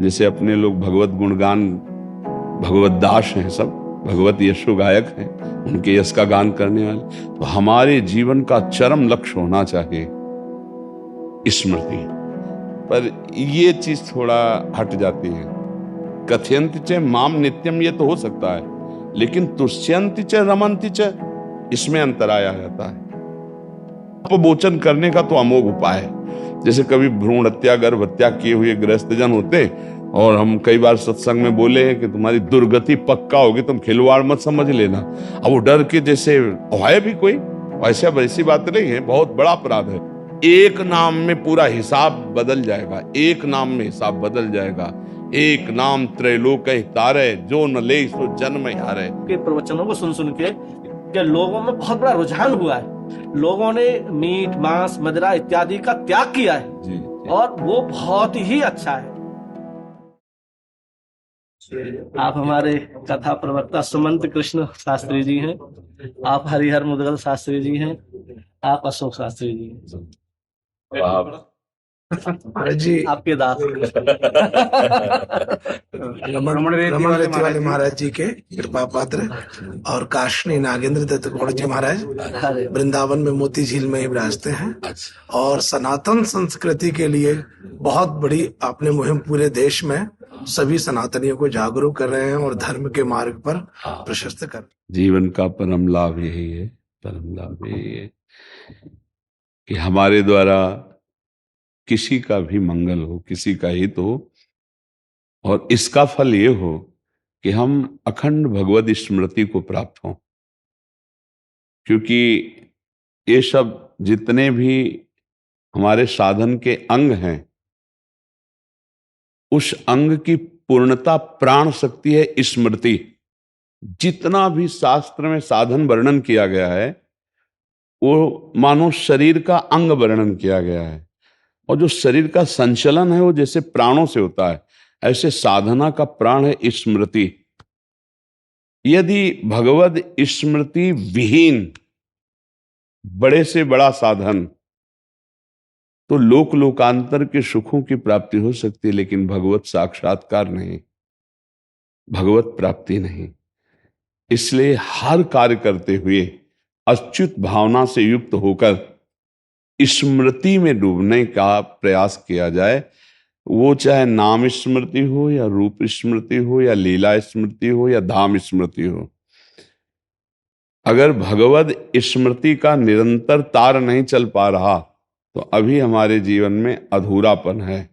जैसे अपने लोग भगवत गुणगान, भगवत दास हैं, सब भगवत यशो गायक हैं, उनके यश का गान करने वाले। तो हमारे जीवन का चरम लक्ष्य होना चाहिए स्मृति। पर ये चीज थोड़ा हट जाती है। कथयंति च माम नित्यम, ये तो हो सकता है, लेकिन तुष्यंति च रमन्ति च, इसमें अंतराय आ जाता है। अपमोचन करने का तो अमोघ उपाय है। जैसे कभी भ्रूण हत्या, गर्भ हत्या किए हुए गृहस्थजन होते, और हम कई बार सत्संग में बोले हैं कि तुम्हारी दुर्गति पक्का होगी, तुम खिलवाड़ मत समझ लेना। अब वो डर के जैसे है भी कोई, ऐसा वैसी बात नहीं है, बहुत बड़ा अपराध है। एक नाम में पूरा हिसाब बदल जाएगा, एक नाम में हिसाब बदल जाएगा। एक नाम त्रैलोक तारे, जो न ले सो जन्म हारे। के प्रवचनों को सुन सुन के लोगों में बहुत बड़ा रुझान हुआ है। लोगों ने मीट, मांस, मदिरा इत्यादि का त्याग किया है जी। और वो बहुत ही अच्छा है। आप हमारे कथा प्रवक्ता सुमंत कृष्ण शास्त्री जी हैं, आप हरिहर मुदगल शास्त्री जी हैं, आप अशोक शास्त्री जी हैं। आप जी आपके दास रमण रेती वाले महाराज जी के कृपा पात्र और काशनी नागेंद्र दत्त गौड़ जी महाराज वृंदावन में मोती झील में ही विराजते हैं। और सनातन संस्कृति के लिए बहुत बड़ी आपने मुहिम पूरे देश में सभी सनातनियों को जागरूक कर रहे हैं और धर्म के मार्ग पर प्रशस्त कर। जीवन का परम लाभ यही है, परम लाभ यही है कि हमारे द्वारा किसी का भी मंगल हो, किसी का हित हो, और इसका फल ये हो कि हम अखंड भगवत स्मृति को प्राप्त हों। क्योंकि ये सब जितने भी हमारे साधन के अंग हैं, उस अंग की पूर्णता प्राण शक्ति है स्मृति। जितना भी शास्त्र में साधन वर्णन किया गया है, वो मानो शरीर का अंग वर्णन किया गया है। और जो शरीर का संचलन है वो जैसे प्राणों से होता है, ऐसे साधना का प्राण है स्मृति। यदि भगवद स्मृति विहीन बड़े से बड़ा साधन, तो लोक लोकांतर के सुखों की प्राप्ति हो सकती है, लेकिन भगवत साक्षात्कार नहीं, भगवत प्राप्ति नहीं। इसलिए हर कार्य करते हुए अच्युत भावना से युक्त होकर स्मृति में डूबने का प्रयास किया जाए। वो चाहे नाम स्मृति हो, या रूप स्मृति हो, या लीला स्मृति हो, या धाम स्मृति हो। अगर भगवद स्मृति का निरंतर तार नहीं चल पा रहा, तो अभी हमारे जीवन में अधूरापन है।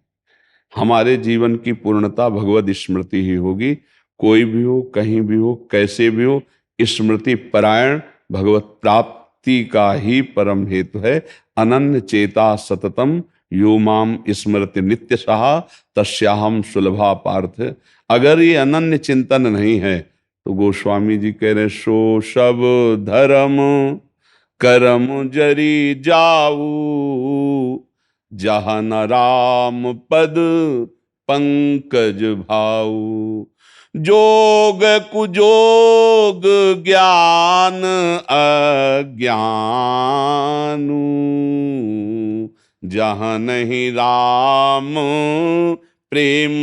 हमारे जीवन की पूर्णता भगवद स्मृति ही होगी। कोई भी हो, कहीं भी हो, कैसे भी हो, स्मृति परायण भगवत प्राप्ति का ही परम हेतु है। अनन्य चेता सततम यो माम स्मृति नित्यशः तस्याहम सुलभा पार्थ। अगर ये अनन्य चिंतन नहीं है, तो गोस्वामी जी कह रहे, सो सब धर्म करम जरी जाऊ, जहाँ न राम पद पंकज भाऊ। जोग कुजोग ज्ञान अज्ञानू, जहाँ नहीं राम प्रेम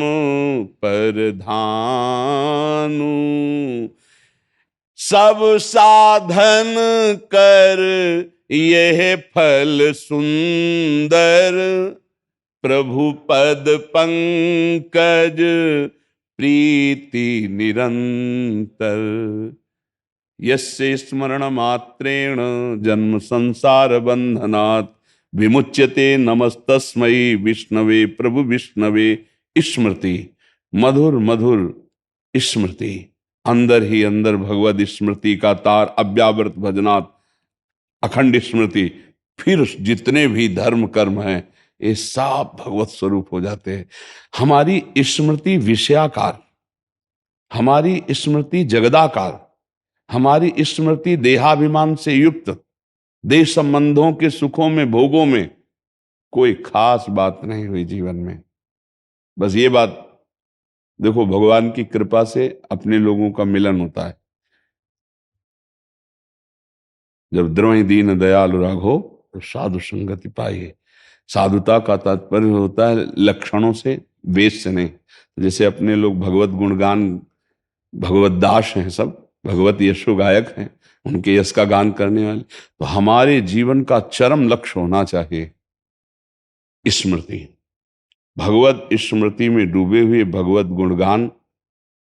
परधानु। सब साधन कर यह फल सुंदर, प्रभु पद पंकज प्रीति निरंतर। यस्य स्मरण मात्रेण जन्म संसार बंधनात् विमुच्यते नमस्तस्मै विष्णवे प्रभु विष्णवे। स्मृति, मधुर मधुर स्मृति, अंदर ही अंदर भगवद स्मृति का तार अव्यावृत भजनात् अखंड स्मृति। फिर जितने भी धर्म कर्म हैं, ये सब भगवत स्वरूप हो जाते हैं। हमारी स्मृति विषयाकार, हमारी स्मृति जगदाकार, हमारी स्मृति देहाभिमान से युक्त, देह संबंधों के सुखों में, भोगों में कोई खास बात नहीं हुई जीवन में। बस ये बात देखो, भगवान की कृपा से अपने लोगों का मिलन होता है। जब द्रोही दीन दयाल राघो, तो साधु संगति पाइए। साधुता का तात्पर्य होता है लक्षणों से वेश से नहीं। जैसे अपने लोग भगवत गुणगान, भगवत दास हैं, सब भगवत यशो गायक हैं, उनके यश का गान करने वाले। तो हमारे जीवन का चरम लक्ष्य होना चाहिए स्मृति, भगवत स्मृति में डूबे हुए भगवत गुणगान,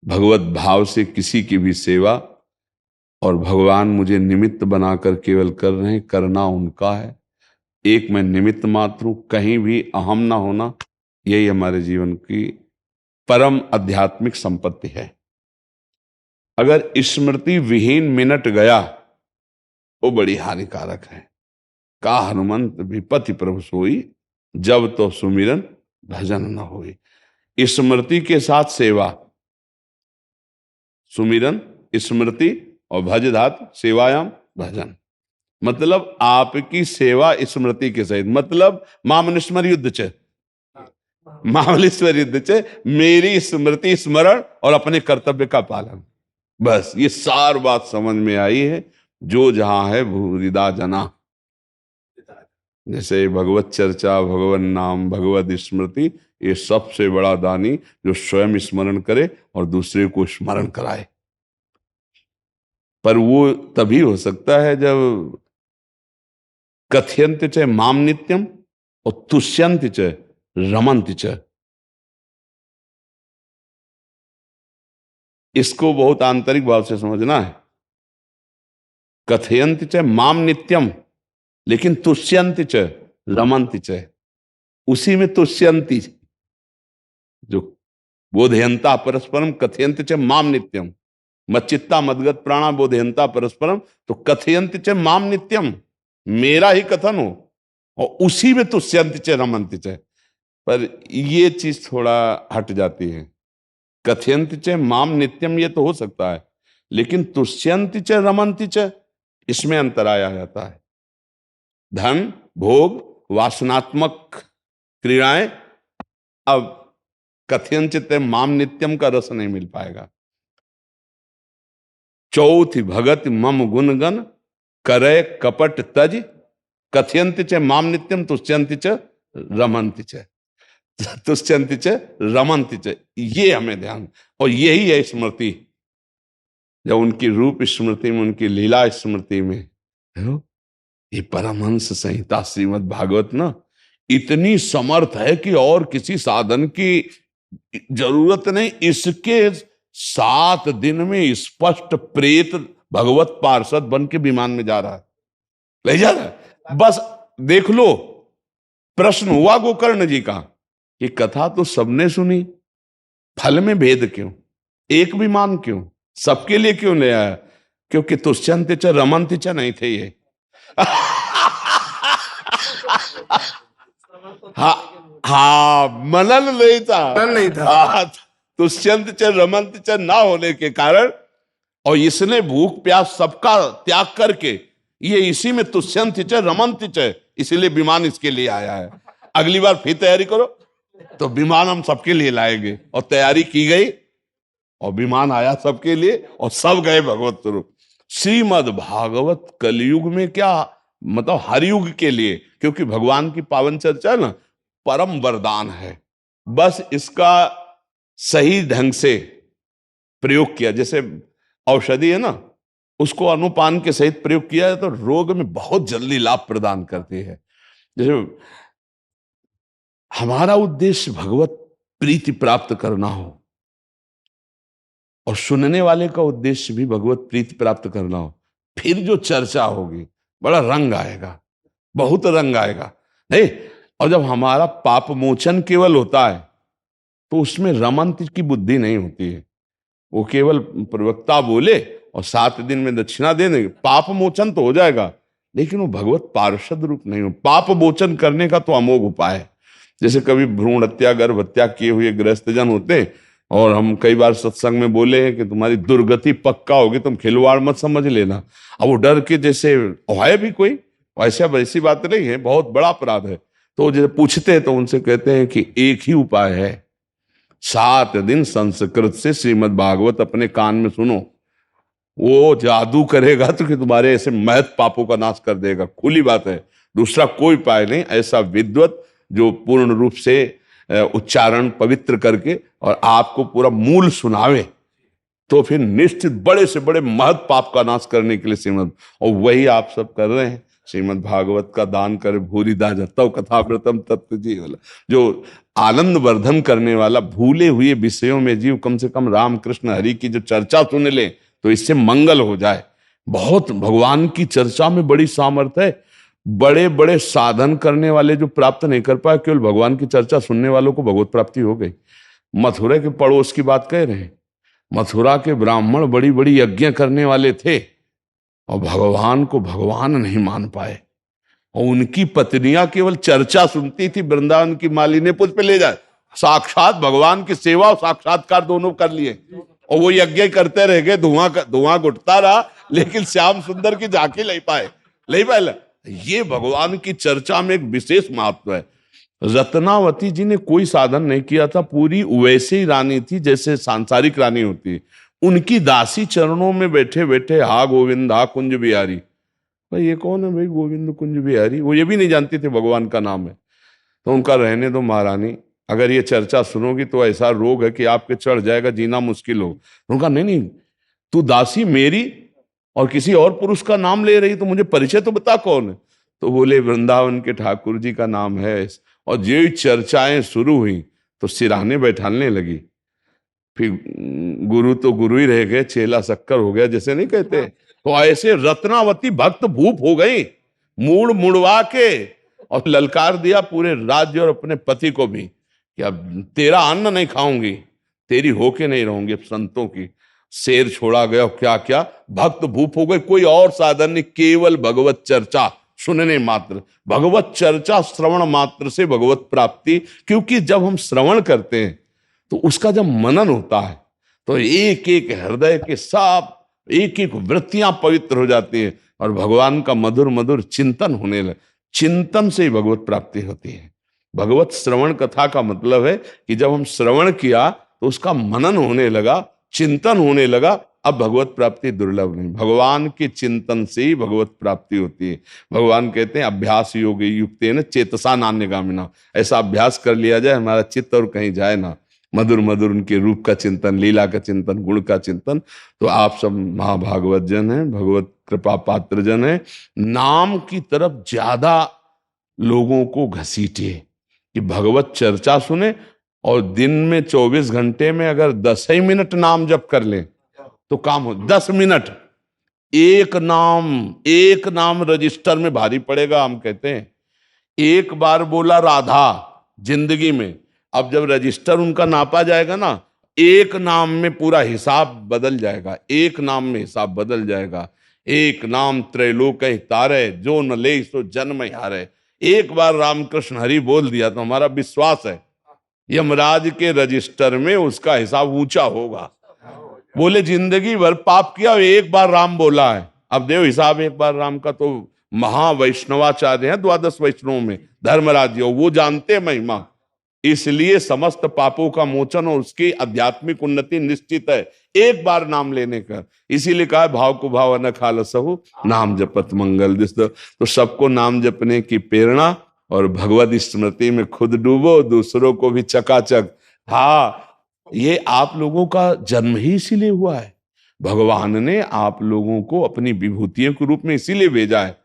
भगवत भाव से किसी की भी सेवा, और भगवान मुझे निमित्त बनाकर केवल कर रहे हैं, करना उनका है। एक मैं निमित्त मात्र हूं, कहीं भी अहम ना होना, यही हमारे जीवन की परम आध्यात्मिक संपत्ति है। अगर स्मृति विहीन मिनट गया वो बड़ी हानिकारक है। का हनुमंत विपति प्रभु सोई, जब तो सुमिरन भजन न होई। स्मृति के साथ सेवा, सुमिरन स्मृति और भज धातु सेवायाम भजन, मतलब आपकी सेवा स्मृति के सहित, मतलब मामनुस्मर युद्ध च, मामलेश्वर युद्ध च, मेरी स्मृति स्मरण और अपने कर्तव्य का पालन। बस ये सार बात समझ में आई है। जो जहां है भूरिदा जना, जैसे भगवत चर्चा, भगवत नाम, भगवत स्मृति, ये सबसे बड़ा दानी जो स्वयं स्मरण करे और दूसरे को स्मरण कराए। पर वो तभी हो सकता है जब कथयंत च माम नित्यम और तुष्यंत च रमंत च। इसको बहुत आंतरिक भाव से समझना है। कथयंत च माम नित्यम, लेकिन तुष्यंत च रमंत च, उसी में तुष्यंती, जो बोधयंता परस्परम कथयंत च माम नित्यम, मच्चित्ता मदगत प्राणा बोधयंता परस्परम, तो कथयंत च माम नित्यम, मेरा ही कथन हो, और उसी में तुष्यंत च रमंत च। पर ये चीज थोड़ा हट जाती है। कथयंत च माम नित्यम ये तो हो सकता है, लेकिन तुष्यंत च रमंत च, इसमें अंतर आया जाता है। धन भोग वासनात्मक क्रियाएं, अब कथयंचित माम नित्यम का रस नहीं मिल पाएगा। चौथी भगत मम गुणगन करे कपट तज, कथयंत च माम नित्यम तुष्यंत च रमंत च, तुष्यंत च रमंत च, ये हमें ध्यान। और यही है स्मृति। जब उनकी रूप स्मृति में, उनकी लीला स्मृति में, ये परमहंस संहिता श्रीमद् भागवत ना इतनी समर्थ है कि और किसी साधन की जरूरत नहीं। इसके 7 दिन में स्पष्ट प्रेत भगवत पार्षद बन के विमान में जा रहा है, ले जा रहा है। बस देख लो। प्रश्न हुआ गोकर्ण जी का, ये कथा तो सबने सुनी, फल में भेद क्यों, एक विमान क्यों, सबके लिए क्यों ले आया? क्योंकि तुष्यंत च रमंत च नहीं थे ये। हाँ मनन नहीं था, तुष्यंत च रमंत च ना होने के कारण, और इसने भूख प्यास सबका त्याग करके ये इसी में तुष्यंत च रमंत च, इसीलिए विमान इसके लिए आया है। अगली बार फिर तैयारी करो तो विमान हम सबके लिए लाएंगे। और तैयारी की गई और विमान आया सबके लिए, और सब गए भगवत स्वरूप। श्रीमद् भागवत कलयुग में क्या मतलब हर युग के लिए, क्योंकि भगवान की पावन चर्चा ना परम वरदान है। बस इसका सही ढंग से प्रयोग किया, जैसे औषधि है ना, उसको अनुपान के सहित प्रयोग किया है तो रोग में बहुत जल्दी लाभ प्रदान करती है। जैसे हमारा उद्देश्य भगवत प्रीति प्राप्त करना हो, और सुनने वाले का उद्देश्य भी भगवत प्रीति प्राप्त करना हो, फिर जो चर्चा होगी बड़ा रंग आएगा, बहुत रंग आएगा। नहीं, और जब हमारा पाप मोचन केवल होता है तो उसमें रमंत की बुद्धि नहीं होती है। वो केवल प्रवक्ता बोले और 7 दिन में दक्षिणा दे देंगे, पाप मोचन तो हो जाएगा, लेकिन वो भगवत पार्षद रूप नहीं हो। पाप मोचन करने का तो अमोघ उपाय है। जैसे कभी भ्रूण हत्या गर्भ हत्या किए हुए गृहस्थ जन होते, और हम कई बार सत्संग में बोले हैं कि तुम्हारी दुर्गति पक्का होगी, तुम खिलवाड़ मत समझ लेना। अब वो डर के जैसे है भी कोई वैसी बात नहीं है, बहुत बड़ा अपराध है। तो जैसे पूछते हैं तो उनसे कहते हैं कि एक ही उपाय है, 7 दिन संस्कृत से श्रीमद् भागवत अपने कान में सुनो, वो जादू करेगा तो कि तुम्हारे ऐसे महत पापों का नाश कर देगा। खुली बात है, दूसरा कोई उपाय नहीं। ऐसा विद्वत जो पूर्ण रूप से उच्चारण पवित्र करके और आपको पूरा मूल सुनावे, तो फिर निश्चित बड़े से बड़े महत् पाप का नाश करने के लिए श्रीमद्, और वही आप सब कर रहे हैं। श्रीमद् भागवत का दान करे भूरिदा जतव कथाव्रतम तत्व जी वाला, जो आनंद वर्धन करने वाला, भूले हुए विषयों में जीव कम से कम राम कृष्ण हरि की जो चर्चा सुन ले तो इससे मंगल हो जाए। बहुत भगवान की चर्चा में बड़ी सामर्थ्य है। बड़े बड़े साधन करने वाले जो प्राप्त नहीं कर पाए, केवल भगवान की चर्चा सुनने वालों को भगवत प्राप्ति हो गई। मथुरा के पड़ोस की बात कह रहे हैं, मथुरा के ब्राह्मण बड़ी बड़ी यज्ञ करने वाले थे और भगवान को भगवान नहीं मान पाए, और उनकी पत्नियां केवल चर्चा सुनती थी। वृंदावन की मालिनी पुष्प ले जाए, साक्षात भगवान की सेवा और साक्षात्कार दोनों कर लिए, और वो यज्ञ करते रह गए, धुआं घुटता रहा, लेकिन श्याम सुंदर की झांकी नहीं पाए। ये भगवान की चर्चा में एक विशेष महत्व है। रत्नावती जी ने कोई साधन नहीं किया था, पूरी वैसे ही रानी थी जैसे सांसारिक रानी होती है। उनकी दासी चरणों में बैठे बैठे हा गोविंद हा कुंज बिहारी, भाई ये कौन है भाई गोविंद कुंज बिहारी, वो ये भी नहीं जानती थी भगवान का नाम है। तो उनका रहने दो महारानी, अगर ये चर्चा सुनोगी तो ऐसा रोग है कि आपके चढ़ जाएगा, जीना मुश्किल हो। उनका नहीं, तू दासी मेरी और किसी और पुरुष का नाम ले रही, तो मुझे परिचय तो बता कौन है। तो बोले वृंदावन के ठाकुर जी का नाम है। और जो चर्चाएं शुरू हुई तो सिराने बैठाने लगी। फिर गुरु तो गुरु ही रह गए, चेला शक्कर हो गया जैसे नहीं कहते। तो ऐसे रत्नावती भक्त भूप हो गई, मूड मुड़वा के, और ललकार दिया पूरे राज्य और अपने पति को भी कि अब तेरा अन्न नहीं खाऊंगी, तेरी होके नहीं रहूंगी। संतों की शेर छोड़ा गया, क्या क्या भक्त भूप हो गए। कोई और साधन नहीं, केवल भगवत चर्चा सुनने मात्र, भगवत चर्चा श्रवण मात्र से भगवत प्राप्ति। क्योंकि जब हम श्रवण करते हैं तो उसका जब मनन होता है तो एक एक हृदय के सब एक एक वृत्तियां पवित्र हो जाती है और भगवान का मधुर मधुर चिंतन होने लगे। चिंतन से ही भगवत प्राप्ति होती है। भगवत श्रवण कथा का मतलब है कि जब हम श्रवण किया तो उसका मनन होने लगा, चिंतन होने लगा। अब भगवत प्राप्ति दुर्लभ नहीं, भगवान के चिंतन से ही भगवत प्राप्ति होती है। भगवान कहते हैं अभ्यास योग युक्तेन चेतसा नान्यगामिना, ऐसा अभ्यास कर लिया जाए हमारा चित्त और कहीं जाए ना। मधुर मधुर उनके रूप का चिंतन, लीला का चिंतन, गुण का चिंतन। तो आप सब महाभागवत जन हैं, भगवत कृपा पात्र जन हैं। नाम की तरफ ज्यादा लोगों को घसीटिए कि भगवत चर्चा सुने, और दिन में 24 घंटे में अगर 10 ही मिनट नाम जप कर लें तो काम हो। 10 मिनट एक नाम रजिस्टर में भारी पड़ेगा। हम कहते हैं एक बार बोला राधा जिंदगी में, अब जब रजिस्टर उनका नापा जाएगा ना, एक नाम में पूरा हिसाब बदल जाएगा, एक नाम में हिसाब बदल जाएगा। एक नाम त्रैलोक तारे, जो न ले सो जन्म हारे। एक बार रामकृष्ण हरि बोल दिया तो हमारा विश्वास है यमराज के रजिस्टर में उसका हिसाब ऊंचा होगा। बोले जिंदगी भर पाप किया, एक बार राम बोला है, अब देव हिसाब एक बार राम का। तो महावैष्णवाचार्य हैं 12 वैष्णवों में धर्मराज, वो जानते महिमा, इसलिए समस्त पापों का मोचन और उसकी आध्यात्मिक उन्नति निश्चित है एक बार नाम लेने का। इसीलिए कहा भाव को भाव न खालसहु नाम जपत मंगल दिस। तो सबको नाम जपने की प्रेरणा और भगवत स्मृति में खुद डूबो, दूसरों को भी चकाचक। हाँ, ये आप लोगों का जन्म ही इसीलिए हुआ है। भगवान ने आप लोगों को अपनी विभूतियों के रूप में इसीलिए भेजा है।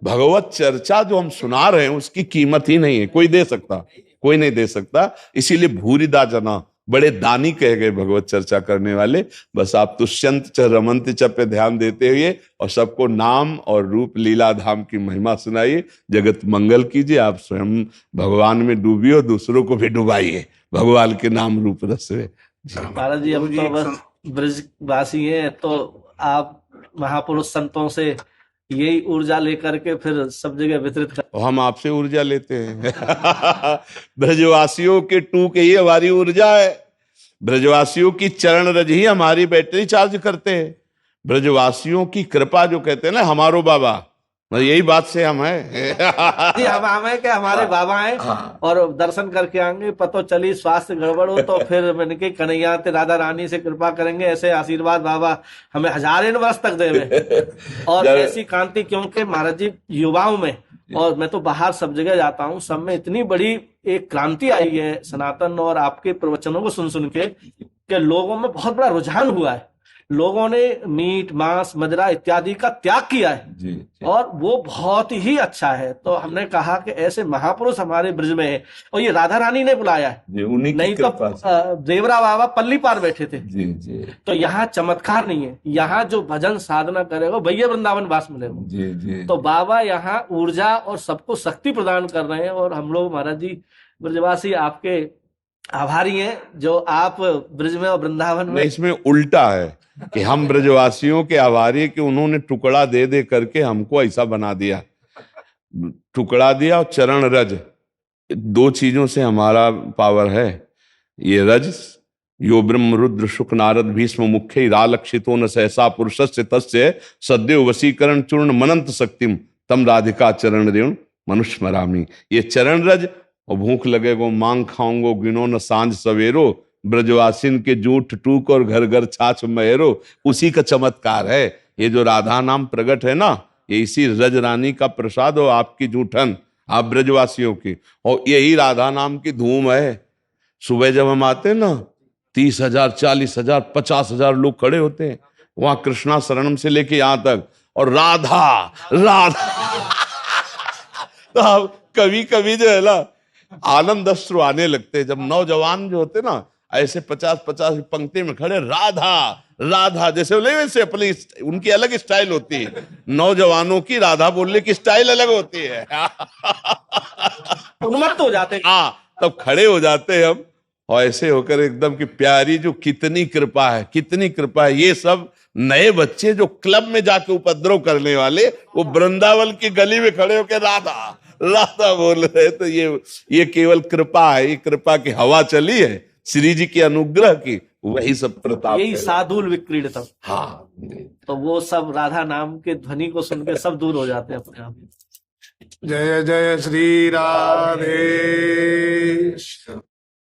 भगवत चर्चा जो हम सुना रहे हैं उसकी कीमत ही नहीं है, कोई दे सकता, कोई नहीं दे सकता। इसीलिए भूरिदा जना, बड़े दानी कहे गए भगवत चर्चा करने वाले। बस आप तुष्यंत च रमंत च पे ध्यान देते हुए और सबको नाम और रूप लीला धाम की महिमा सुनाइए, जगत मंगल कीजिए। आप स्वयं भगवान में डूबिए और दूसरों को भी डुबाइए भगवान के नाम रूप रस में। महाराज जी, हम तो बस ब्रजवासी हैं, तो आप महापुरुष संतों से यही ऊर्जा लेकर के फिर सब जगह वितरित कर। हम आपसे ऊर्जा लेते हैं। ब्रजवासियों के टूक ही हमारी ऊर्जा है। ब्रजवासियों की चरण रज ही हमारी बैटरी चार्ज करते हैं। ब्रजवासियों की कृपा जो कहते हैं ना हमारो बाबा, यही बात से हम हैं। जी, हम हैं कि हमारे बाबा हैं। और दर्शन करके आएंगे, पतो चली स्वास्थ्य गड़बड़ हो तो फिर मैंने कि कन्हैया ते राधा रानी से कृपा करेंगे। ऐसे आशीर्वाद बाबा हमें हजारों वर्ष तक देवे। और ऐसी कांति, क्योंकि महाराज जी युवाओं में, और मैं तो बाहर सब जगह जाता हूँ, सब में इतनी बड़ी एक क्रांति आई है सनातन और आपके प्रवचनों को सुन सुन के, कि लोगों में बहुत बड़ा रुझान हुआ है। लोगों ने मीट मांस मदिरा इत्यादि का त्याग किया है जी। और वो बहुत ही अच्छा है। तो हमने कहा कि ऐसे महापुरुष हमारे ब्रज में है, और ये राधा रानी ने बुलाया है, नहीं तो देवरा बाबा पल्ली पार बैठे थे। जी जी। तो यहाँ चमत्कार नहीं है, यहाँ जो भजन साधना करेगा भैया वृंदावन वास मिलेगा। जी जी। तो बाबा यहाँ ऊर्जा और सबको शक्ति प्रदान कर रहे हैं, और हम लोग महाराज जी ब्रजवासी आपके आभारी हैं, जो आप ब्रज में और वृंदावन में। इसमें उल्टा है कि हम ब्रजवासियों के आभारी कि उन्होंने टुकड़ा दे दे करके हमको ऐसा बना दिया, टुकड़ा दिया और चरण रज, दो चीजों से हमारा पावर है। ये रज यो ब्रह्म रुद्र शुक नारद भीष्म मुख्य रालक्षितो न सहसा पुरुषस्य तस्य सद्यो वशीकरण चूर्ण मनंत शक्तिम तम राधिका चरण रेण मनुष्य मरामी। ये चरण रज, और भूख लगेगो मांग खाऊंगो गिनो न सांझ सवेरो, ब्रजवासिन के जूठ टूक और घर घर छाछ महेरो, उसी का चमत्कार है। ये जो राधा नाम प्रकट है ना, ये इसी रज रानी का प्रसाद हो, आपकी जूठन, आप ब्रजवासियों की, और यही राधा नाम की धूम है। सुबह जब हम आते हैं ना, 30,000 40,000 50,000 लोग खड़े होते हैं वहां कृष्णा शरणम से लेके यहां तक, और राधा राधा तो अब कभी कभी जो है ना आनंद अश्रु आने लगते हैं, जब नौजवान जो होते ना ऐसे 50-50 पंक्ति में खड़े राधा राधा जैसे बोले, वैसे अपनी उनकी अलग स्टाइल होती है। नौजवानों की राधा बोलने की स्टाइल अलग होती है। उन्मत्त हो जाते हैं। हाँ, तब खड़े हो जाते हैं हम, और ऐसे होकर एकदम की प्यारी, जो कितनी कृपा है, कितनी कृपा है। ये सब नए बच्चे जो क्लब में जाके उपद्रव करने वाले, वो वृंदावन की गली में खड़े होकर राधा राधा बोल रहे। तो ये केवल कृपा है, ये कृपा की हवा चली है, श्री जी के अनुग्रह की, वही सब प्रताप, यही साधुल विक्रीडितम। हाँ, तो वो सब राधा नाम के ध्वनि को सुन के सब दूर हो जाते हैं अपने आप। जय जय श्री राधे।